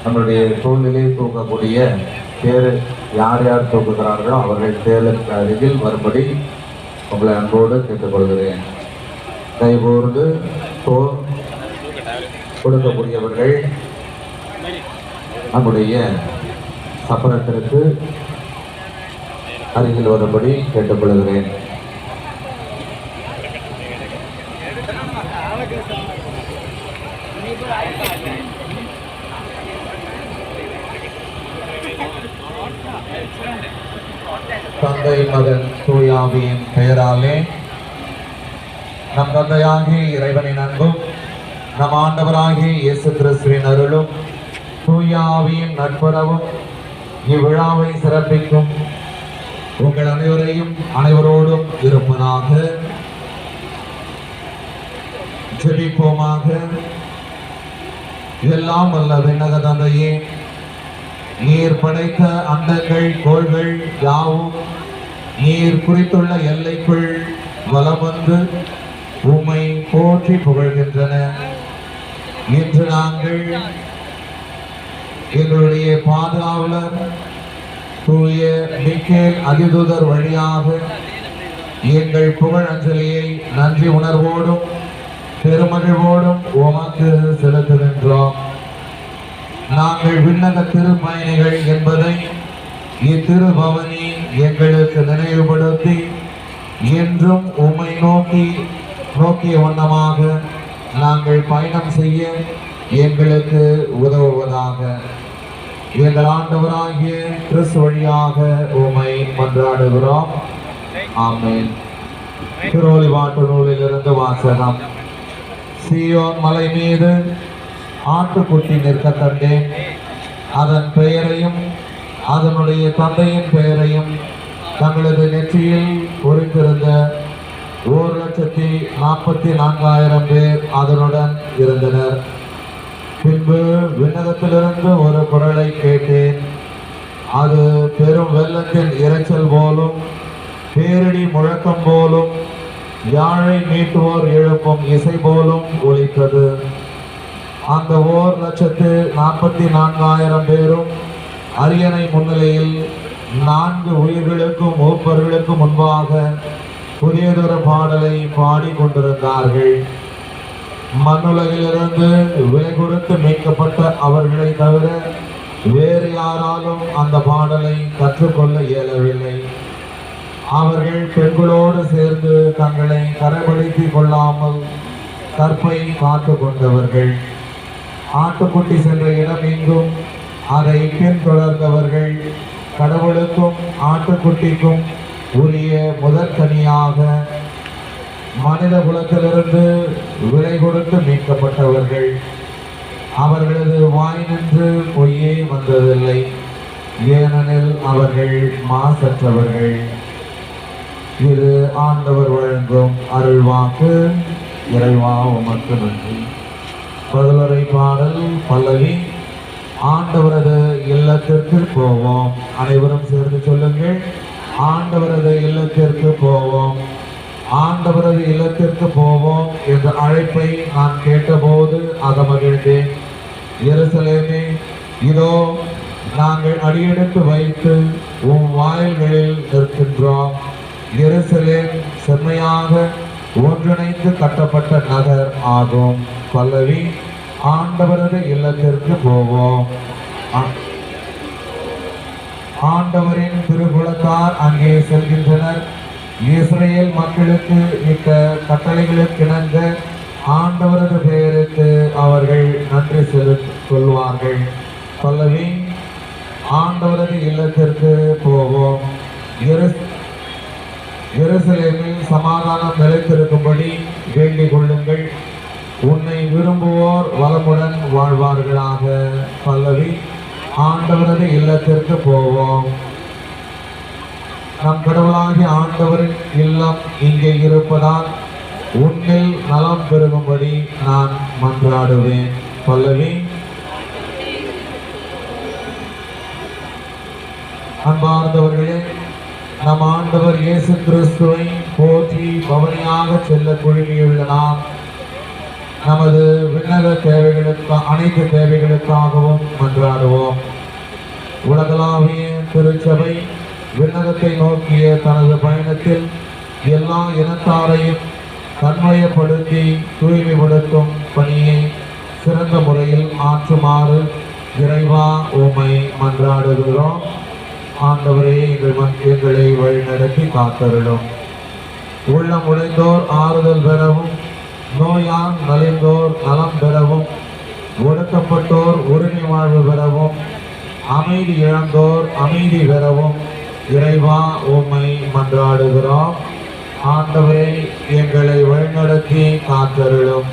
நம்மளுடைய தோளிலே தூக்கக்கூடிய தேர் யார் யார் தூக்குகிறார்களோ அவர்கள் தேருக்கு அருகில் வரும்படி உங்களை அன்போடு கேட்டுக்கொள்கிறேன். கைகோர்ந்து கொடுக்கக்கூடியவர்கள் நம்முடைய சப்பரத்திற்கு அருகில் வரும்படி கேட்டுக்கொள்கிறேன். தந்தை மகன் தூயாவியின் பெயராலே நம் தந்தையாகிய இறைவனின் அன்பும் நம் ஆண்டவராகிய இயேசு கிறிஸ்துவின் அருளும் தூயாவியின் நட்புறவும் இவ்விழாவை சிறப்பிக்கும் உங்கள் அனைவரையும் அனைவரோடும் இருப்பதாக. ஜெபிப்போமாக. இதெல்லாம் வல்ல விண்ணக தந்தையே, நீர் படைத்த அண்டங்கள் கோள்கள் யாவும் நீர் குறித்துள்ள எல்லைக்குள் வலம் வந்து உம்மை போற்றி புகழ்கின்றன. இன்று நாங்கள் எங்களுடைய பாதுகாவலர் தூய மிக்கேல் அதிதூதர் வழியாக எங்கள் புகழ் அஞ்சலியை நன்றி உணர்வோடும் பெருமகிழ்வோடும் உமக்கு செலுத்துகின்றோம். நாங்கள் விண்ணக திருப்பயணிகள் என்பதை இத்திருபவனி எங்களுக்கு நினைவுபடுத்தி என்றும் உம்மை நோக்கிய வண்ணமாக நாங்கள் பயணம் செய்ய எங்களுக்கு உதவுவதாக. எங்கள் ஆண்டவராகிய கிறிஸ்து வழியாக உம்மை மன்றாடுகிறோம். ஆமென். திருவொலிபாட்டு நூலிலிருந்து வாசகம். சீயோன் மலை மீது ஆட்டுக்குட்டி நிற்க கண்டேன். அதன் பெயரையும் அதனுடைய தந்தையின் பெயரையும் தங்களது நெற்றியில் பொறித்திருந்த 1,44,000 பேர் அதனுடன் இருந்தனர். பின்பு விண்ணகத்திலிருந்து ஒரு குரலை கேட்டேன். அது பெரும் வெள்ளத்தின் இரைச்சல் போலும் பேரிடி முழக்கம் போலும் யாழை மீட்டுவோர் எழுப்பும் இசை போலும் ஒலித்தது. அந்த 1,44,000 பேரும் அரியணை முன்னிலையில் 4 உயிர்களுக்கும் மூப்பர்களுக்கும் முன்பாக புதியதொரு பாடலை பாடிக்கொண்டிருந்தார்கள். மண்ணுலகிலிருந்து விலை கொடுத்து மீட்கப்பட்ட அவர்களை தவிர வேறு யாராலும் அந்த பாடலை கற்றுக்கொள்ள இயலவில்லை. அவர்கள் பெண்களோடு சேர்ந்து தங்களை கரைப்படுத்திக் கொள்ளாமல் கற்பை காத்து கொண்டவர்கள். ஆட்டுக்குட்டி சென்ற இடம் எங்கும் அதை பின்தொடர்ந்தவர்கள் கடவுளுக்கும் ஆட்டுக்குட்டிக்கும் உரிய முதற்கனியாக மனித குலத்திலிருந்து விலை கொடுத்து மீட்கப்பட்டவர்கள். அவர்களது வாய் நின்று பொய்யே வந்ததில்லை, ஏனெனில் அவர்கள் மாசற்றவர்கள். இது ஆண்டவர் வழங்கும் அருள்வாக்கு. இறைவா உமக்கு நன்றி. பதிலுரை பாடல் பல்லவி. ஆண்டவரது இல்லத்திற்கு போவோம். அனைவரும் சேர்ந்து சொல்லுங்கள். ஆண்டவரது இல்லத்திற்கு போவோம், ஆண்டவரது இல்லத்திற்கு போவோம் என்ற அழைப்பை நான் கேட்டபோது அகமகிழ்ந்தேன். எருசலேமே, இதோ நாங்கள் அடியெடுத்து வைத்து உம் வாயில்களில் நிற்கின்றோம். எருசலேம் செம்மையாக ஒன்றிணைந்து கட்டப்பட்ட நகர் ஆகும். பல்லவி. ஆண்டவரது இல்லத்திற்கு போவோம். ஆண்டவரின் திருக்குலத்தார் அங்கே செல்கின்றனர். இஸ்ரேல் மக்களுக்கு இட்ட கட்டளைகளுக்கிணங்க ஆண்டவரது பெயருக்கு அவர்கள் நன்றி சொல்வார்கள். பல்லவி. ஆண்டவரது இல்லத்திற்கு போவோம். எருசலேமில் சமாதானம் நிலைத்திருக்கும்படி வேண்டிக் கொள்ளுங்கள். உன்னை விரும்புவோர் வளமுடன் வாழ்வார்களாக. பல்லவி. ஆண்டவரது இல்லத்திற்கு போவோம். நம் கடவுளாகிய ஆண்டவரின் இல்லம் இங்கே இருப்பதால் உன்னில் நலம் பெருகும்படி நான் மன்றாடுவேன். பல்லவி. அன்பார்ந்தவர்களே, நம் ஆண்டவர் இயேசு கிறிஸ்துவை போற்றி பவனியாக செல்ல குழுமியுள்ள நாம் நமது விண்ணக தேவைகளுக்கு அனைத்து தேவைகளுக்காகவும் மன்றாடுவோம். உலகளாவிய திருச்சபை விண்ணகத்தை நோக்கிய தனது பயணத்தில் எல்லா இனத்தாரையும் தன்மயப்படுத்தி தூய்மைப்படுத்தும் பணியை சிறந்த முறையில் ஆற்றுமாறு இறைவா உம்மை மன்றாடுகிறோம். ஆண்டவரே, எங்களை வழிநடத்தி காத்தருளும். உள்ளம் உடைந்தோர் ஆறுதல் பெறவும், நோயால் நலிந்தோர் நலம் பெறவும், ஒடுக்கப்பட்டோர் உரிமை வாழ்வு பெறவும், அமைதி இழந்தோர் அமைதி பெறவும் இறைவா உம்மை மன்றாடுகிறோம். ஆண்டவரே, எங்களை வழிநடத்தி காத்தருளும்.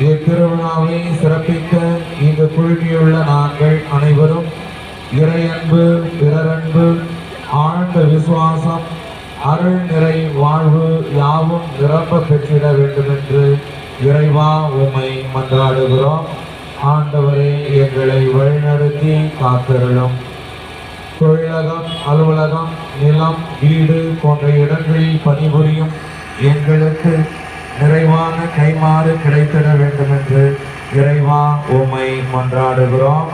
இத்திருவிழாவை சிறப்பிக்க இங்கு குழுமியுள்ள நாங்கள் அனைவரும் இறையன்பு, பிறரன்பு, ஆழ்ந்த விசுவாசம், அருள் நிறை வாழ்வு யாவும் நிரம்ப பெற்றிட வேண்டும் என்று இறைவா உம்மை மன்றாடுகிறோம். ஆண்டவரே, எங்களை வழிநடத்தி காத்தருளும். தொழிலகம், அலுவலகம், நிலம், வீடு போன்ற இடங்களில் பணிபுரியும் எங்களுக்கு நிறைவான கைமாறு கிடைத்திட வேண்டும் என்று இறைவா உம்மை மன்றாடுகிறோம்.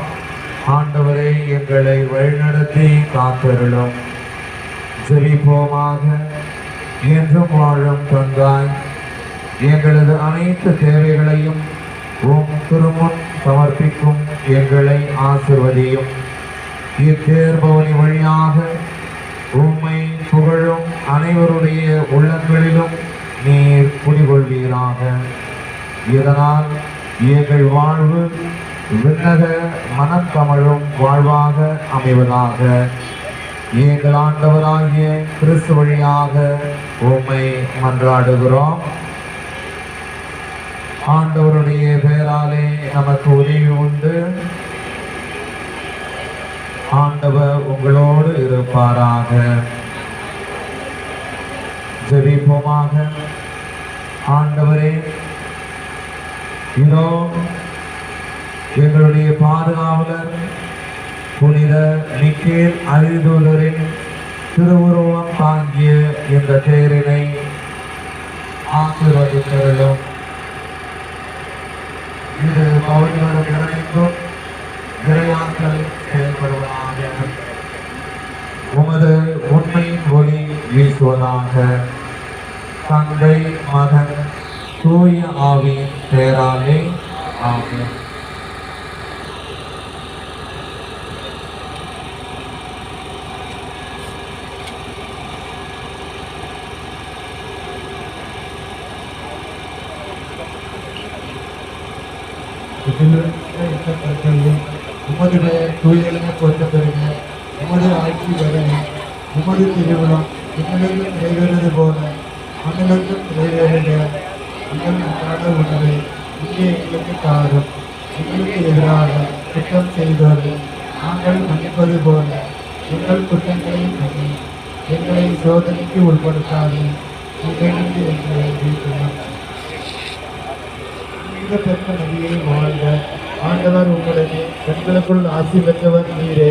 ஆண்டவரே, எங்களை வழிநடத்தி காத்தருளும். ஜெபிப்போமாக. என்றும் வாழும் தந்தாய், எங்களது அனைத்து தேவைகளையும் உம் திருமுன் சமர்ப்பிக்கும் எங்களை ஆசிர்வதியும். இத்தேர்பவனி வழியாக உம்மை புகழும் அனைவருடைய உள்ளங்களிலும் நீர் குடிகொள்வீராக. இதனால் எங்கள் வாழ்வு விண்ணக மனம் கமழும் வாழ்வாக அமைவதாக. எங்கள் ஆண்டவராகிய கிறிஸ்து வழியாக உம்மை மன்றாடுகிறோம். ஆண்டவருடைய பெயராலே நமக்கு உதவி உண்டு. ஆண்டவர் உங்களோடு இருப்பாராக. ஜெபிப்போமாக. ஆண்டவரே, இதோ எங்களுடைய பாதுகாவலர் புனித மிக்கேல் அரிதூதரின் திருவுருவம் தாங்கிய இந்த தேரினை ஆசீர்வதித்தருளும். இது பவுனிவரும் நிறைக்கும் இறையாற்றல் செயல்படுவதாக. உமது உண்மையின் ஒளி வீசுவதாக. தந்தை, மகன், தூய ஆவியின் பெயராலே ஆமென். உமது தூயலின பொறுத்த பெருங்க, உமது ஆட்சி வருங்க, உமது திருவிழம் இன்னும் நிறைவேறது போல மண்ணிலும் நிறைவேறுக. எங்கள் உணவை இங்கே எங்களுக்கு தாரும். எங்களுக்கு எதிராக குற்றம் செய்தோர்கள் நாங்கள் மன்னிப்பது போல எங்கள் குற்றங்களை மன்னி. எங்களை சோதனைக்கு உட்படுத்தாது, எங்களுக்கு எங்களை வீழ்த்தலாம். பெற்ற நதியை வாழ்க. ஆண்டவர் உங்களுடைய பெண்களுக்குள் ஆசி பெற்றவர் நீரே.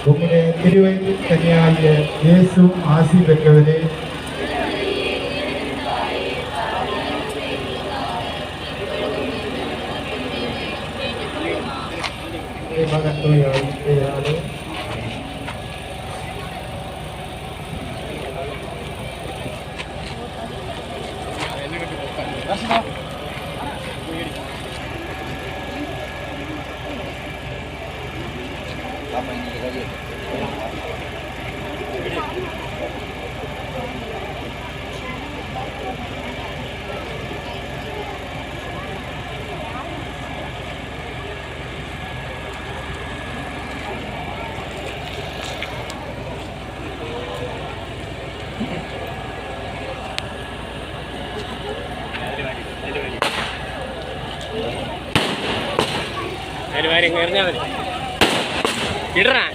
உங்களுடைய திருவயிற்றின் கன்னியாகிய இயேசு ஆசி பெற்றவரே. மகன் தூயாலே வேறு எங்கே இருந்தால் இடுறேன்.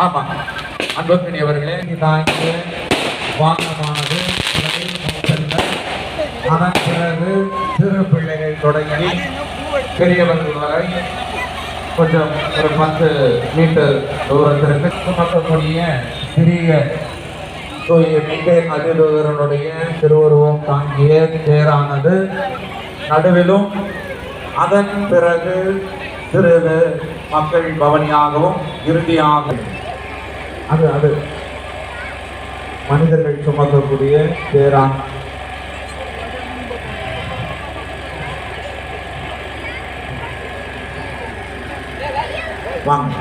ஆமா அன்புக்குரியவர்களே தாங்கிய வாகனமானது அதன் பிறகு சிறு பிள்ளைகள் தொடங்கி பெரியவர்கள் வரை கொஞ்சம் ஒரு 10 மீட்டர் தூரத்திற்கு சுமக்கக்கூடிய சிறிய தூய மிகை அதிதூதரனுடைய திருவுருவம் தாங்கிய தேரானது நடுவிலும் அதன் பிறகு சிறிது மக்கள் பவனியாகவும் இறுதியாக அது மனிதர்கள் சுமக்கக்கூடிய தேரான். வாங்க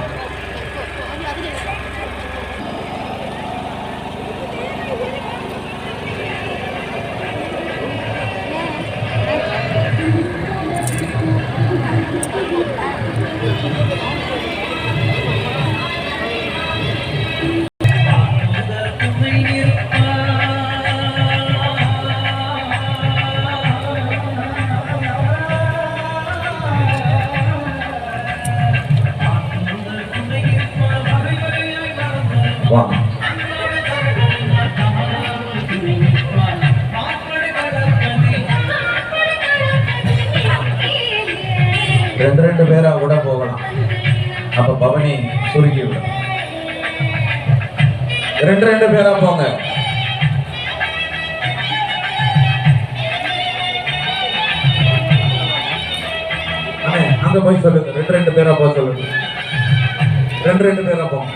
வாங்க ரெண்டு பேரா கூட போகலாம். அப்ப பவனி சுருக்கி விடும். ரெண்டு பேரா போங்க. அங்க போய் சொல்லுங்க. ரெண்டு பேரா போக சொல்லுங்க. ரெண்டு பேரா போங்க.